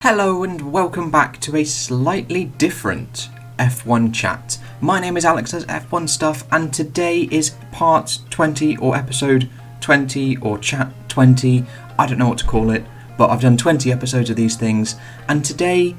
Hello and welcome back to a slightly different F1 chat. My name is Alex, does F1 stuff, and today is part 20 or episode 20 or chat 20. I don't know what to call it, but I've done 20 episodes of these things, and today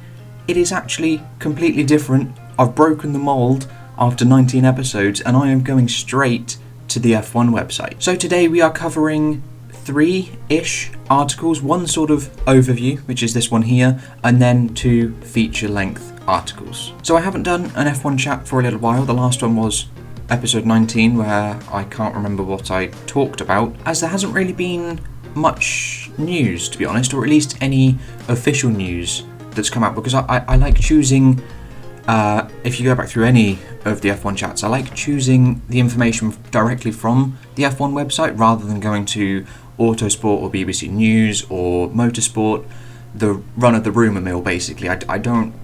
it is actually completely different. I've broken the mould after 19 episodes and I am going straight to the F1 website. So today we are covering 3-ish articles, one sort of overview, which is this one here, and then 2 feature-length articles. So I haven't done an F1 chat for a little while. The last one was episode 19, where I can't remember what I talked about, as there hasn't really been much news, to be honest, or at least any official news that's come out, because I like choosing, if you go back through any of the F1 chats, I like choosing the information directly from the F1 website rather than going to Autosport or BBC News or Motorsport, the run of the rumour mill. Basically, I don't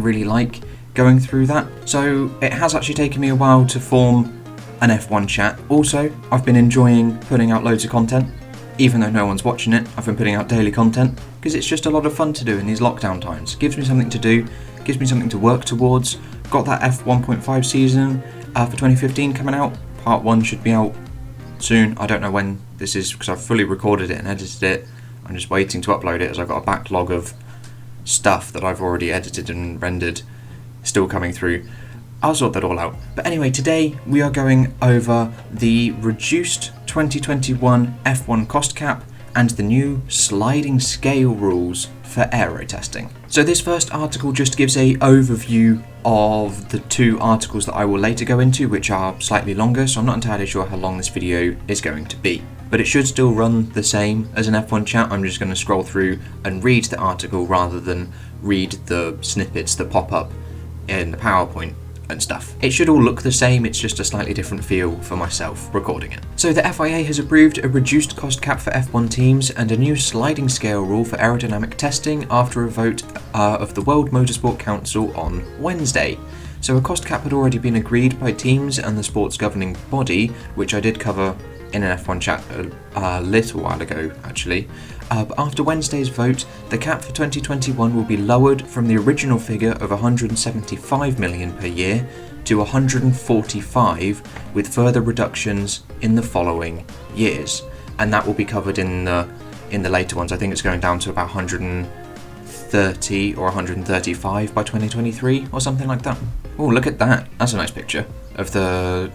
really like going through that. So it has actually taken me a while to form an F1 chat. Also, I've been enjoying putting out loads of content, even though no one's watching it. I've been putting out daily content because it's just a lot of fun to do in these lockdown times. Gives me something to do, gives me something to work towards. Got that F1.5 season for 2015 coming out. Part 1 should be out soon. I don't know when this is because I've fully recorded it and edited it. I'm just waiting to upload it as I've got a backlog of stuff that I've already edited and rendered still coming through. I'll sort that all out. But anyway, today we are going over the reduced 2021 F1 cost cap and the new sliding scale rules for aero testing. So this first article just gives a overview of the 2 articles that I will later go into, which are slightly longer, so I'm not entirely sure how long this video is going to be. But it should still run the same as an F1 chat. I'm just going to scroll through and read the article rather than read the snippets that pop up in the PowerPoint and stuff. It should all look the same, it's just a slightly different feel for myself recording it. So the FIA has approved a reduced cost cap for F1 teams and a new sliding scale rule for aerodynamic testing after a vote of the World Motorsport Council on Wednesday. So a cost cap had already been agreed by teams and the sport's governing body, which I did cover in an F1 chat a little while ago actually. But after Wednesday's vote, the cap for 2021 will be lowered from the original figure of 175 million per year to 145, with further reductions in the following years. And that will be covered in the later ones. I think it's going down to about 130 or 135 by 2023 or something like that. Oh, look at that. That's a nice picture of the,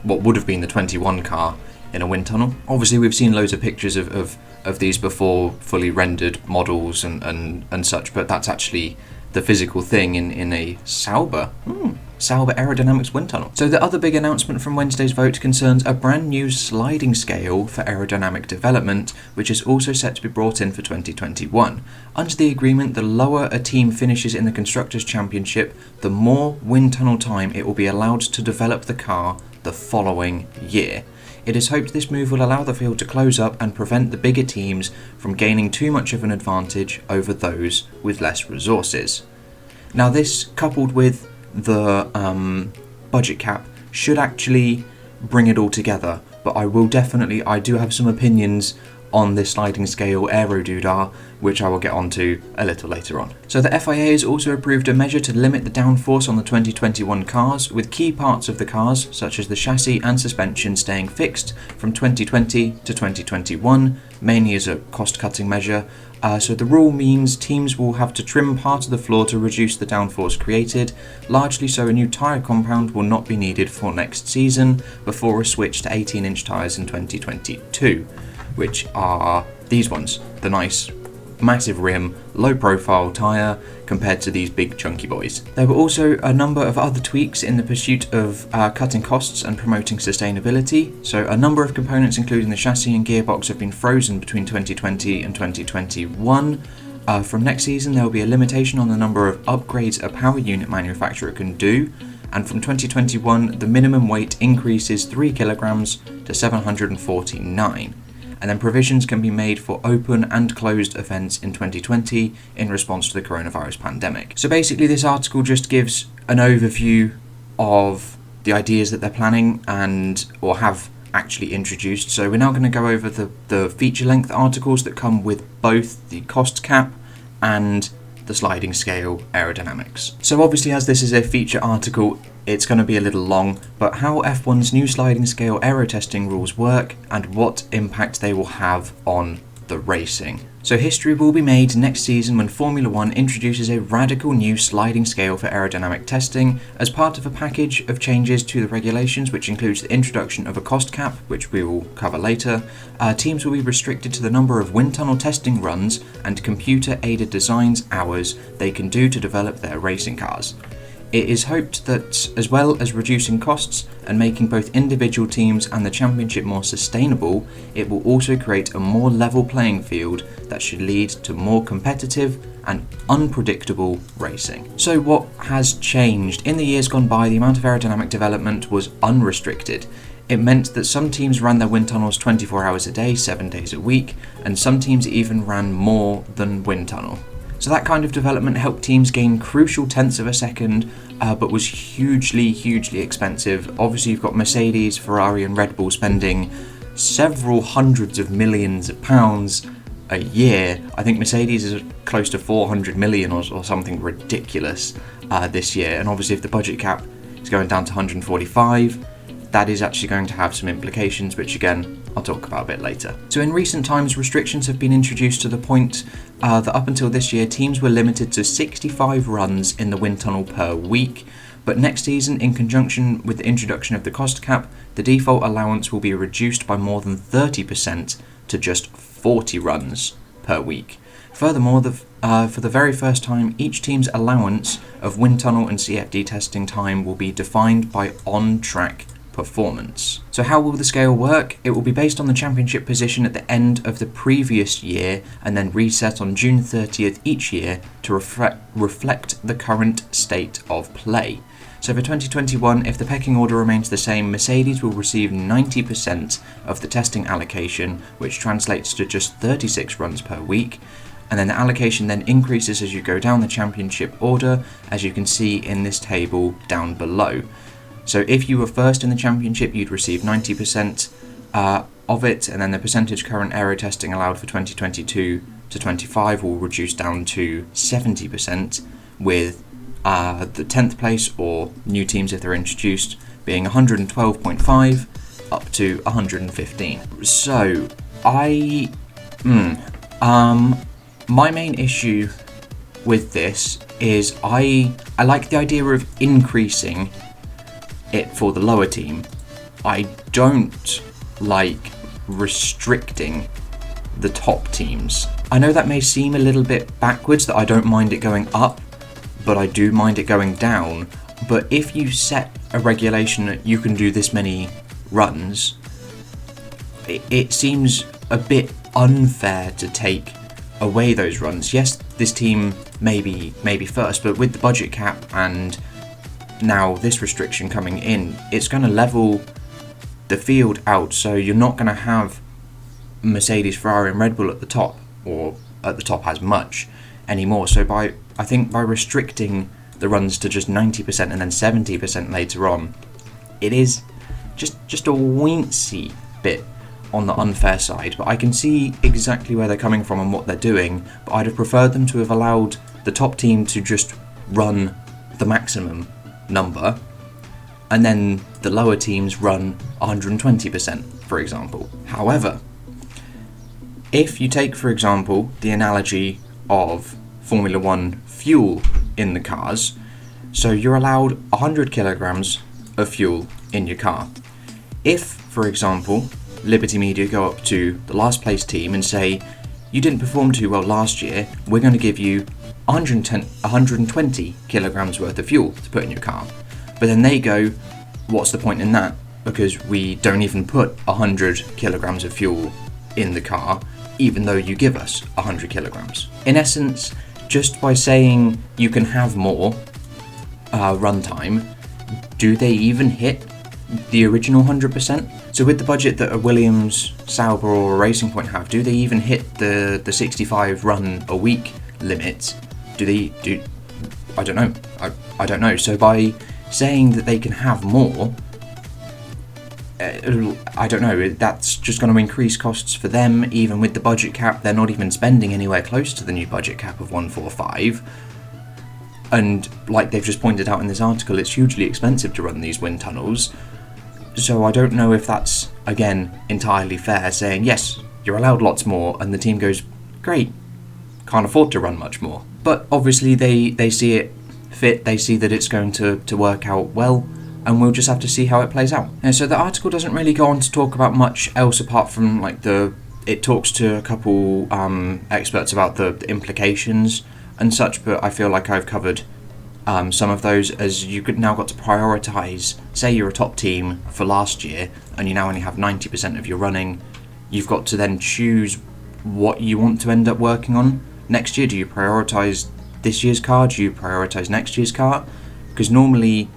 what would have been the 21 car in a wind tunnel. Obviously, we've seen loads of pictures of these before, fully rendered models and such, but that's actually the physical thing in a Sauber Aerodynamics wind tunnel. So the other big announcement from Wednesday's vote concerns a brand new sliding scale for aerodynamic development, which is also set to be brought in for 2021. Under the agreement, the lower a team finishes in the Constructors' Championship, the more wind tunnel time it will be allowed to develop the car the following year. It is hoped this move will allow the field to close up and prevent the bigger teams from gaining too much of an advantage over those with less resources. Now this, coupled with the budget cap, should actually bring it all together, but I do have some opinions on this sliding scale aero doodah, which I will get onto a little later on. So the FIA has also approved a measure to limit the downforce on the 2021 cars, with key parts of the cars, such as the chassis and suspension, staying fixed from 2020 to 2021, mainly as a cost-cutting measure. So the rule means teams will have to trim part of the floor to reduce the downforce created, largely so a new tyre compound will not be needed for next season, before a switch to 18-inch tyres in 2022. Which are these ones, the nice massive rim, low profile tyre compared to these big chunky boys. There were also a number of other tweaks in the pursuit of cutting costs and promoting sustainability. So a number of components, including the chassis and gearbox, have been frozen between 2020 and 2021. From next season, there will be a limitation on the number of upgrades a power unit manufacturer can do. And from 2021, the minimum weight increases 3 kilograms to 749. And then provisions can be made for open and closed events in 2020 in response to the coronavirus pandemic. So basically this article just gives an overview of the ideas that they're planning or have actually introduced. So we're now going to go over the feature length articles that come with both the cost cap and the sliding scale aerodynamics. So obviously, as this is a feature article, it's going to be a little long, but how F1's new sliding scale aero testing rules work and what impact they will have on the racing. So history will be made next season when Formula 1 introduces a radical new sliding scale for aerodynamic testing as part of a package of changes to the regulations, which includes the introduction of a cost cap, which we will cover later. Teams will be restricted to the number of wind tunnel testing runs and computer-aided designs hours they can do to develop their racing cars. It is hoped that, as well as reducing costs and making both individual teams and the championship more sustainable, it will also create a more level playing field that should lead to more competitive and unpredictable racing. So what has changed? In the years gone by, the amount of aerodynamic development was unrestricted. It meant that some teams ran their wind tunnels 24 hours a day, 7 days a week, and some teams even ran more than wind tunnel. So that kind of development helped teams gain crucial tenths of a second, but was hugely expensive. Obviously, you've got Mercedes, Ferrari and Red Bull spending several hundreds of millions of pounds a year. I think Mercedes is close to 400 million or something ridiculous this year. And obviously, if the budget cap is going down to 145, that is actually going to have some implications, which again, I'll talk about a bit later. So in recent times, restrictions have been introduced to the point that up until this year, teams were limited to 65 runs in the wind tunnel per week. But next season, in conjunction with the introduction of the cost cap, the default allowance will be reduced by more than 30% to just 40 runs per week. Furthermore, for the very first time, each team's allowance of wind tunnel and CFD testing time will be defined by on-track performance. So how will the scale work? It will be based on the championship position at the end of the previous year and then reset on June 30th each year to reflect the current state of play. So for 2021, if the pecking order remains the same, Mercedes will receive 90% of the testing allocation, which translates to just 36 runs per week. And then the allocation then increases as you go down the championship order, as you can see in this table down below. So if you were first in the championship, you'd receive 90% of it, and then the percentage current aero testing allowed for 2022 to 25 will reduce down to 70%, with the 10th place or new teams if they're introduced being 112.5 up to 115. So my main issue with this is I like the idea of increasing it for the lower team. I don't like restricting the top teams. I know that may seem a little bit backwards, that I don't mind it going up, but I do mind it going down. But if you set a regulation that you can do this many runs, it seems a bit unfair to take away those runs. Yes, this team may be first, but with the budget cap and now this restriction coming in, it's going to level the field out, so you're not going to have Mercedes, Ferrari and Red Bull at the top, or at the top as much anymore. So by restricting the runs to just 90% and then 70% later on, it is just a weensy bit on the unfair side. But I can see exactly where they're coming from and what they're doing, but I'd have preferred them to have allowed the top team to just run the maximum number, and then the lower teams run 120%, for example. However, if you take, for example, the analogy of Formula 1 fuel in the cars, so you're allowed 100 kilograms of fuel in your car. If, for example, Liberty Media go up to the last place team and say, you didn't perform too well last year, we're going to give you 120 kilograms worth of fuel to put in your car. But then they go, what's the point in that? Because we don't even put 100 kilograms of fuel in the car, even though you give us 100 kilograms. In essence, just by saying you can have more runtime, do they even hit the original 100%? So with the budget that a Williams, Sauber or a Racing Point have, do they even hit the 65 run a week limit? I don't know. I don't know. So by saying that they can have more, I don't know, that's just going to increase costs for them. Even with the budget cap, they're not even spending anywhere close to the new budget cap of 145. And like they've just pointed out in this article, it's hugely expensive to run these wind tunnels. So I don't know if that's, again, entirely fair, saying, yes, you're allowed lots more, and the team goes, great, can't afford to run much more. But obviously they see it fit, they see that it's going to work out well, and we'll just have to see how it plays out. And so the article doesn't really go on to talk about much else apart from like it talks to a couple experts about the implications and such, but I feel like I've covered some of those, as you could now got to prioritise. Say you're a top team for last year and you now only have 90% of your running, you've got to then choose what you want to end up working on next year. Do you prioritise this year's car? Do you prioritise next year's car? Because normally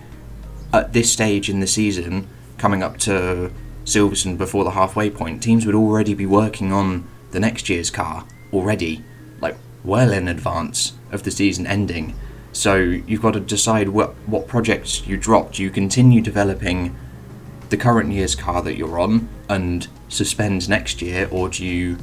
at this stage in the season, coming up to Silverstone before the halfway point, teams would already be working on the next year's car already, like well in advance of the season ending. So you've got to decide what projects you drop. Do you continue developing the current year's car that you're on and suspend next year, or do you,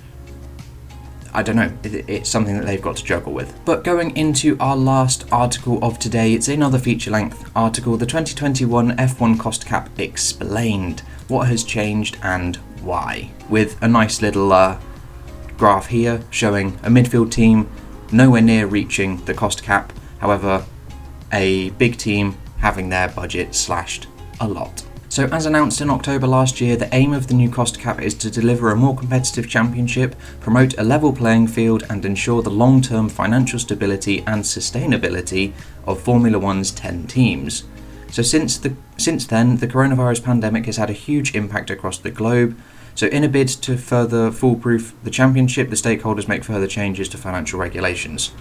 I don't know, it's something that they've got to juggle with. But going into our last article of today, it's another feature-length article, the 2021 F1 Cost Cap Explained, what has changed and why, with a nice little graph here showing a midfield team nowhere near reaching the cost cap, however a big team having their budget slashed a lot. So as announced in October last year, the aim of the new cost cap is to deliver a more competitive championship, promote a level playing field, and ensure the long-term financial stability and sustainability of Formula One's 10 teams. So since then, the coronavirus pandemic has had a huge impact across the globe. So in a bid to further foolproof the championship, the stakeholders make further changes to financial regulations.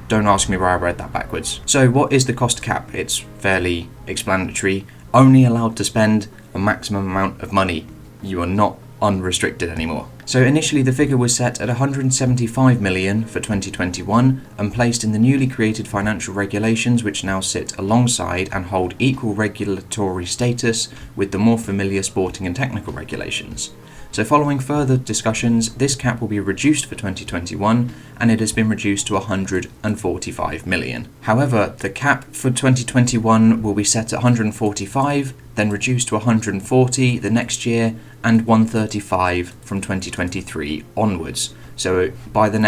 Don't ask me where I read that backwards. So what is the cost cap? It's fairly explanatory. Only allowed to spend a maximum amount of money. You are not unrestricted anymore. So initially the figure was set at 175 million for 2021 and placed in the newly created financial regulations, which now sit alongside and hold equal regulatory status with the more familiar sporting and technical regulations. So following further discussions, this cap will be reduced for 2021 and it has been reduced to 145 million. However, the cap for 2021 will be set at 145, then reduced to 140 the next year and 135 from 2023 onwards. So in the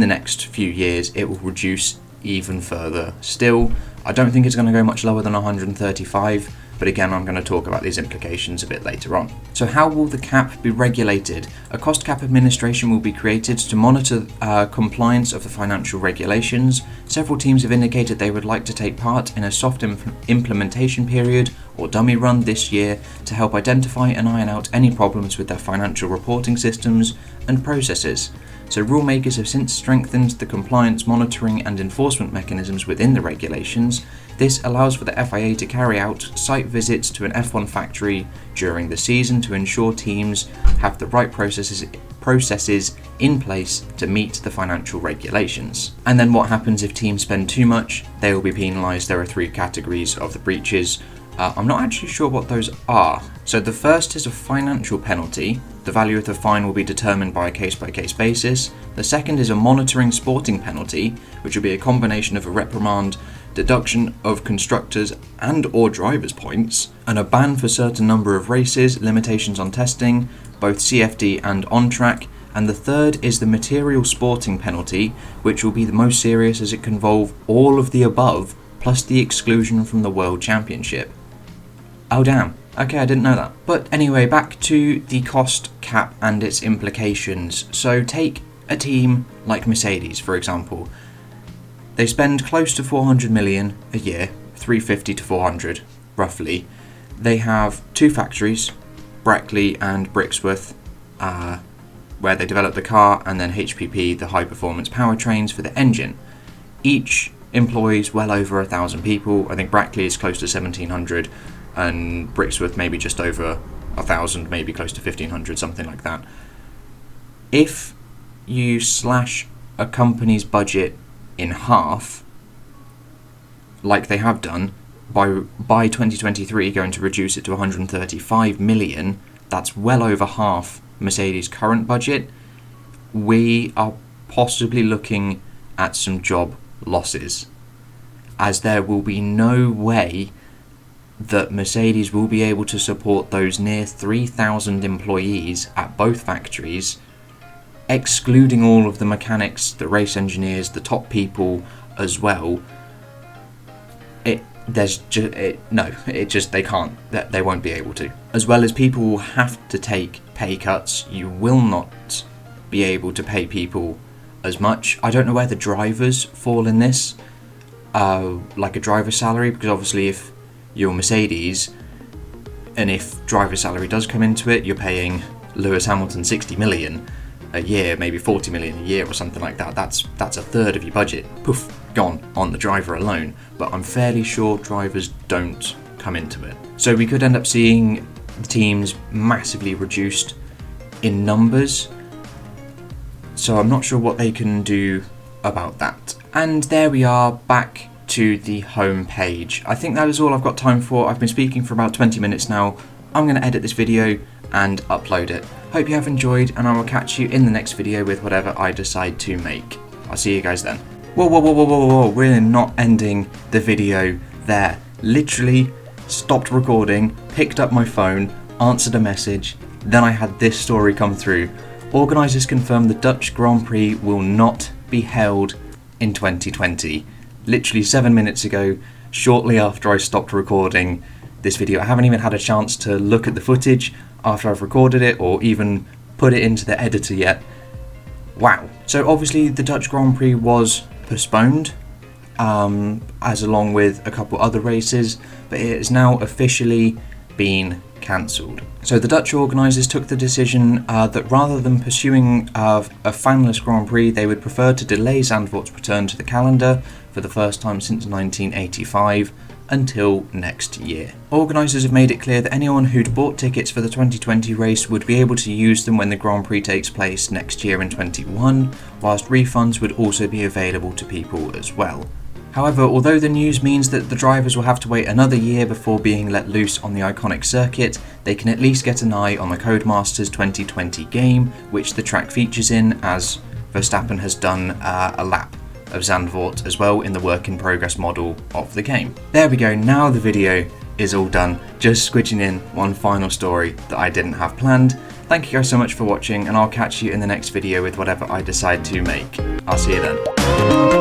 next few years it will reduce even further still. I don't think it's going to go much lower than 135. But again, I'm going to talk about these implications a bit later on. So how will the cap be regulated? A cost cap administration will be created to monitor compliance of the financial regulations. Several teams have indicated they would like to take part in a soft implementation period or dummy run this year to help identify and iron out any problems with their financial reporting systems and processes. So rulemakers have since strengthened the compliance monitoring and enforcement mechanisms within the regulations. This allows for the FIA to carry out site visits to an F1 factory during the season to ensure teams have the right processes in place to meet the financial regulations. And then what happens if teams spend too much? They will be penalised. There are 3 categories of the breaches. I'm not actually sure what those are. So the first is a financial penalty. The value of the fine will be determined by a case-by-case basis. The second is a monitoring sporting penalty, which will be a combination of a reprimand, deduction of constructors and or drivers points, and a ban for certain number of races, limitations on testing, both CFD and on-track. And the third is the material sporting penalty, which will be the most serious as it can involve all of the above, plus the exclusion from the World Championship. Oh damn. Okay, I didn't know that. But anyway, back to the cost cap and its implications. So take a team like Mercedes, for example. They spend close to 400 million a year, 350 to 400, roughly. They have 2 factories, Brackley and Brixworth, where they develop the car, and then HPP, the high-performance powertrains for the engine. Each employs well over 1,000 people. I think Brackley is close to 1,700, and Brixworth maybe just over 1,000, maybe close to 1,500, something like that. If you slash a company's budget in half, like they have done, by 2023 going to reduce it to 135 million. That's well over half Mercedes' current budget. We are possibly looking at some job losses, as there will be no way that Mercedes will be able to support those near 3,000 employees at both factories, excluding all of the mechanics, the race engineers, the top people as well. They can't. They won't be able to. As well as people will have to take pay cuts. You will not be able to pay people as much. I don't know where the drivers fall in this, like a driver salary, because obviously if you're Mercedes, and if driver salary does come into it, you're paying Lewis Hamilton 60 million a year, maybe 40 million a year or something like that. That's a third of your budget. Poof, gone on the driver alone. But I'm fairly sure drivers don't come into it. So we could end up seeing the teams massively reduced in numbers. So I'm not sure what they can do about that. And there we are, back to the home page. I think that is all I've got time for. I've been speaking for about 20 minutes now. I'm going to edit this video and upload it. Hope you have enjoyed, and I will catch you in the next video with whatever I decide to make. I'll see you guys then. Whoa, we're not ending the video there. Literally stopped recording, picked up my phone, answered a message, then I had this story come through. Organisers confirm the Dutch Grand Prix will not be held in 2020. Literally 7 minutes ago, shortly after I stopped recording this video. I haven't even had a chance to look at the footage after I've recorded it or even put it into the editor yet. Wow. So obviously the Dutch Grand Prix was postponed, as along with a couple other races, but it has now officially been cancelled. So the Dutch organisers took the decision that rather than pursuing a fanless Grand Prix, they would prefer to delay Zandvoort's return to the calendar for the first time since 1985 until next year. Organisers have made it clear that anyone who'd bought tickets for the 2020 race would be able to use them when the Grand Prix takes place next year in 21, whilst refunds would also be available to people as well. However, although the news means that the drivers will have to wait another year before being let loose on the iconic circuit, they can at least get an eye on the Codemasters 2020 game, which the track features in, as Verstappen has done a lap of Zandvoort as well in the work in progress model of the game. There we go, now the video is all done, just squidging in one final story that I didn't have planned. Thank you guys so much for watching, and I'll catch you in the next video with whatever I decide to make. I'll see you then.